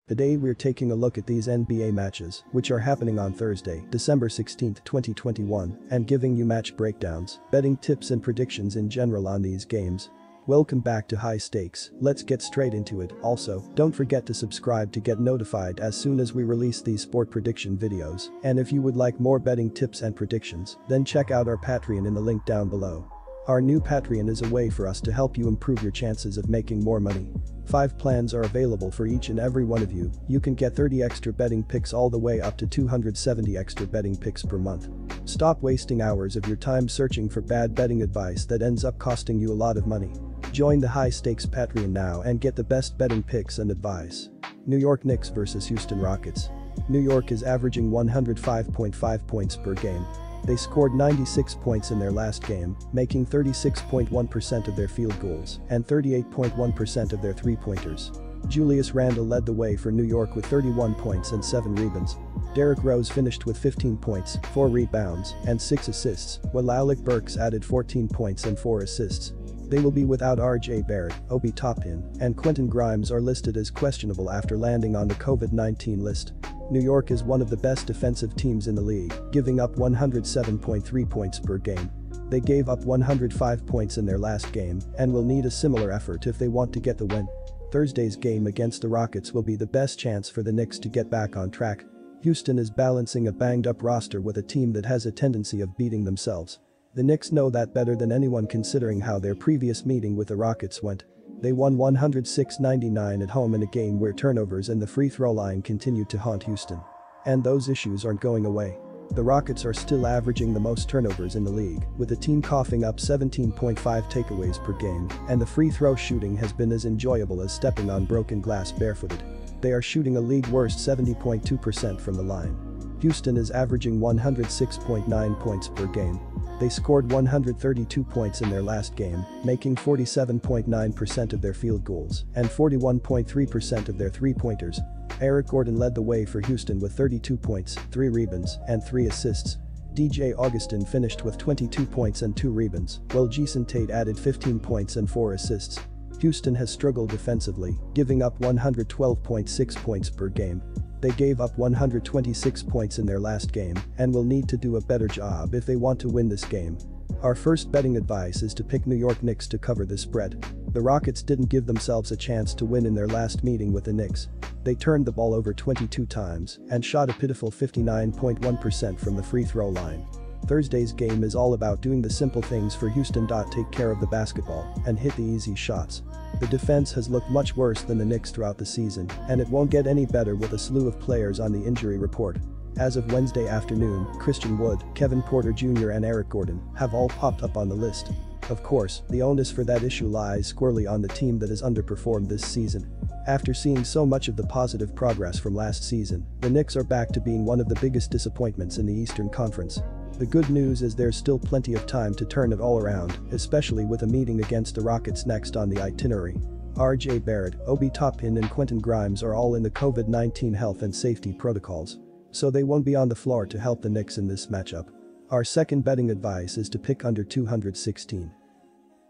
Today we're taking a look at these NBA matches, which are happening on Thursday, December 16, 2021, and giving you match breakdowns, betting tips and predictions in general on these games. Welcome back to High Stakes, let's get straight into it. Also, don't forget to subscribe to get notified as soon as we release these sport prediction videos, and if you would like more betting tips and predictions, then check out our Patreon in the link down below. Our new Patreon is a way for us to help you improve your chances of making more money. 5 plans are available for each and every one of you. You can get 30 extra betting picks all the way up to 270 extra betting picks per month. Stop wasting hours of your time searching for bad betting advice that ends up costing you a lot of money. Join the High Stakes Patreon now and get the best betting picks and advice. New York Knicks vs Houston Rockets. New York is averaging 105.5 points per game. They scored 96 points in their last game, making 36.1% of their field goals and 38.1% of their three-pointers. Julius Randle led the way for New York with 31 points and 7 rebounds. Derrick Rose finished with 15 points, 4 rebounds, and 6 assists, while Alec Burks added 14 points and 4 assists. They will be without RJ Barrett, Obi Toppin, and Quentin Grimes are listed as questionable after landing on the COVID-19 list. New York is one of the best defensive teams in the league, giving up 107.3 points per game. They gave up 105 points in their last game and will need a similar effort if they want to get the win. Thursday's game against the Rockets will be the best chance for the Knicks to get back on track. Houston is balancing a banged-up roster with a team that has a tendency of beating themselves. The Knicks know that better than anyone considering how their previous meeting with the Rockets went. They won 106-99 at home in a game where turnovers and the free throw line continued to haunt Houston. And those issues aren't going away. The Rockets are still averaging the most turnovers in the league, with the team coughing up 17.5 takeaways per game, and the free throw shooting has been as enjoyable as stepping on broken glass barefooted. They are shooting a league-worst 70.2% from the line. Houston is averaging 106.9 points per game. They scored 132 points in their last game, making 47.9% of their field goals and 41.3% of their three-pointers. Eric Gordon led the way for Houston with 32 points, 3 rebounds, and 3 assists. DJ Augustin finished with 22 points and 2 rebounds, while Jason Tate added 15 points and 4 assists. Houston has struggled defensively, giving up 112.6 points per game. They gave up 126 points in their last game and will need to do a better job if they want to win this game. Our first betting advice is to pick New York Knicks to cover the spread. The Rockets didn't give themselves a chance to win in their last meeting with the Knicks. They turned the ball over 22 times and shot a pitiful 59.1% from the free throw line. Thursday's game is all about doing the simple things for Houston. Take care of the basketball and hit the easy shots. The defense has looked much worse than the Knicks throughout the season, and it won't get any better with a slew of players on the injury report. As of Wednesday afternoon, Christian Wood, Kevin Porter Jr. and Eric Gordon have all popped up on the list. Of course, the onus for that issue lies squarely on the team that has underperformed this season. After seeing so much of the positive progress from last season, the Knicks are back to being one of the biggest disappointments in the Eastern Conference. The good news is there's still plenty of time to turn it all around, especially with a meeting against the Rockets next on the itinerary. RJ Barrett, Obi Toppin and Quentin Grimes are all in the COVID-19 health and safety protocols, so they won't be on the floor to help the Knicks in this matchup. Our second betting advice is to pick under 216.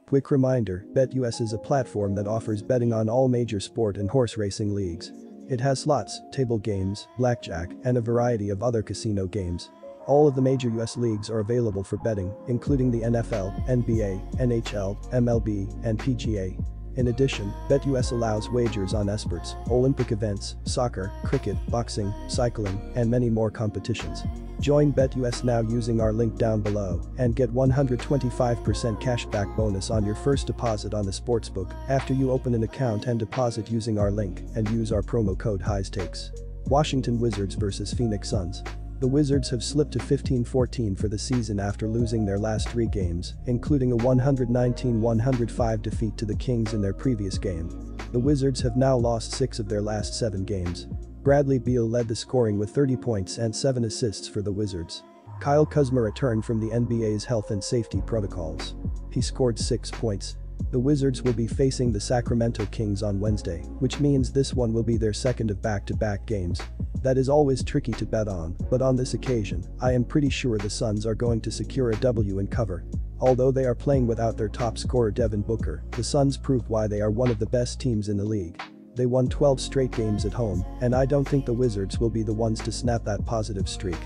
Quick reminder, BetUS is a platform that offers betting on all major sport and horse racing leagues. It has slots, table games, blackjack, and a variety of other casino games. All of the major US leagues are available for betting, including the NFL, NBA, NHL, MLB, and PGA. In addition, BetUS allows wagers on esports, Olympic events, soccer, cricket, boxing, cycling, and many more competitions. Join BetUS now using our link down below and get 125% cashback bonus on your first deposit on the sportsbook after you open an account and deposit using our link and use our promo code HIGHSTAKES. Washington Wizards vs Phoenix Suns. The Wizards have slipped to 15-14 for the season after losing their last 3 games, including a 119-105 defeat to the Kings in their previous game. The Wizards have now lost 6 of their last 7 games. Bradley Beal led the scoring with 30 points and 7 assists for the Wizards. Kyle Kuzma returned from the NBA's health and safety protocols. He scored 6 points. The Wizards will be facing the Sacramento Kings on Wednesday, which means this one will be their second of back-to-back games. That is always tricky to bet on, but on this occasion, I am pretty sure the Suns are going to secure a W and cover. Although they are playing without their top scorer Devin Booker, the Suns proved why they are one of the best teams in the league. They won 12 straight games at home, and I don't think the Wizards will be the ones to snap that positive streak.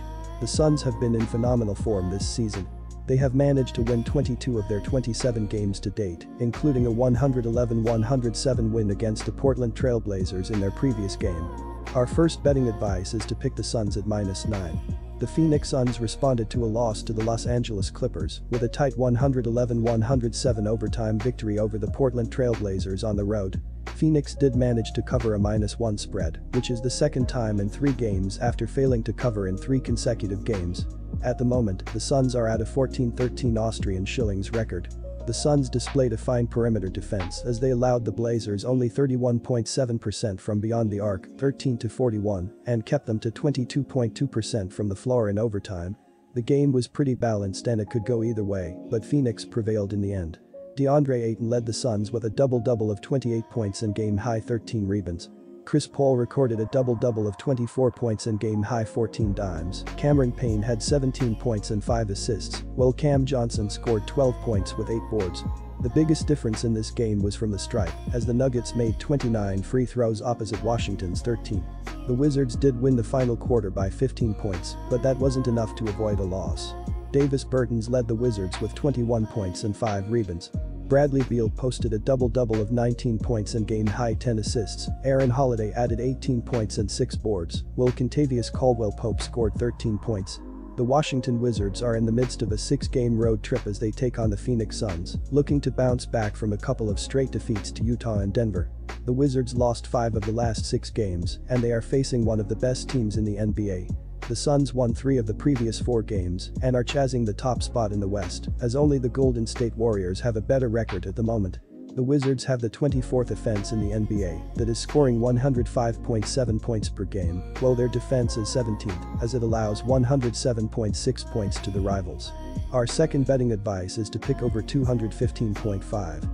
The Suns have been in phenomenal form this season. They have managed to win 22 of their 27 games to date, including a 111-107 win against the Portland Trail Blazers in their previous game. Our first betting advice is to pick the Suns at -9. The Phoenix Suns responded to a loss to the Los Angeles Clippers with a tight 111-107 overtime victory over the Portland Trail Blazers on the road. Phoenix did manage to cover a -1 spread, which is the second time in 3 games after failing to cover in 3 consecutive games. At the moment, the Suns are at a 14-13 Austrian shillings record. The Suns displayed a fine perimeter defense as they allowed the Blazers only 31.7% from beyond the arc, 13-41, and kept them to 22.2% from the floor in overtime. The game was pretty balanced and it could go either way, but Phoenix prevailed in the end. DeAndre Ayton led the Suns with a double-double of 28 points and game-high 13 rebounds. Chris Paul recorded a double-double of 24 points and game-high 14 dimes. Cameron Payne had 17 points and 5 assists, while Cam Johnson scored 12 points with 8 boards. The biggest difference in this game was from the stripe, as the Nuggets made 29 free throws opposite Washington's 13. The Wizards did win the final quarter by 15 points, but that wasn't enough to avoid a loss. Davis Bertans led the Wizards with 21 points and 5 rebounds. Bradley Beal posted a double-double of 19 points and game-high 10 assists. Aaron Holiday added 18 points and 6 boards, while Kentavious Caldwell-Pope scored 13 points. The Washington Wizards are in the midst of a 6-game road trip as they take on the Phoenix Suns, looking to bounce back from a couple of straight defeats to Utah and Denver. The Wizards lost 5 of the last 6 games, and they are facing one of the best teams in the NBA. The Suns won 3 of the previous 4 games and are chasing the top spot in the West, as only the Golden State Warriors have a better record at the moment. The Wizards have the 24th offense in the NBA that is scoring 105.7 points per game, while their defense is 17th as it allows 107.6 points to the rivals. Our second betting advice is to pick over 215.5.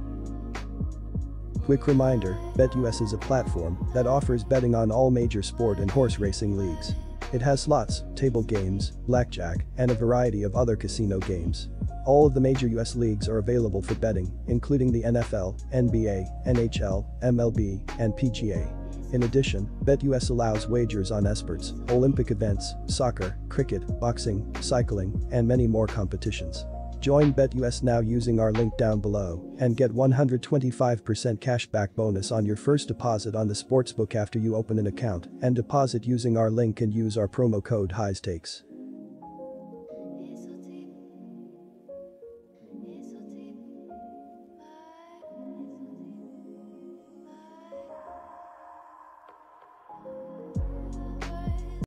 Quick reminder, BetUS is a platform that offers betting on all major sport and horse racing leagues. It has slots, table games, blackjack, and a variety of other casino games. All of the major US leagues are available for betting, including the NFL, NBA, NHL, MLB, and PGA. In addition, BetUS allows wagers on esports, Olympic events, soccer, cricket, boxing, cycling, and many more competitions. Join BetUS now using our link down below and get 125% cashback bonus on your first deposit on the sportsbook after you open an account and deposit using our link and use our promo code HIGHSTAKES.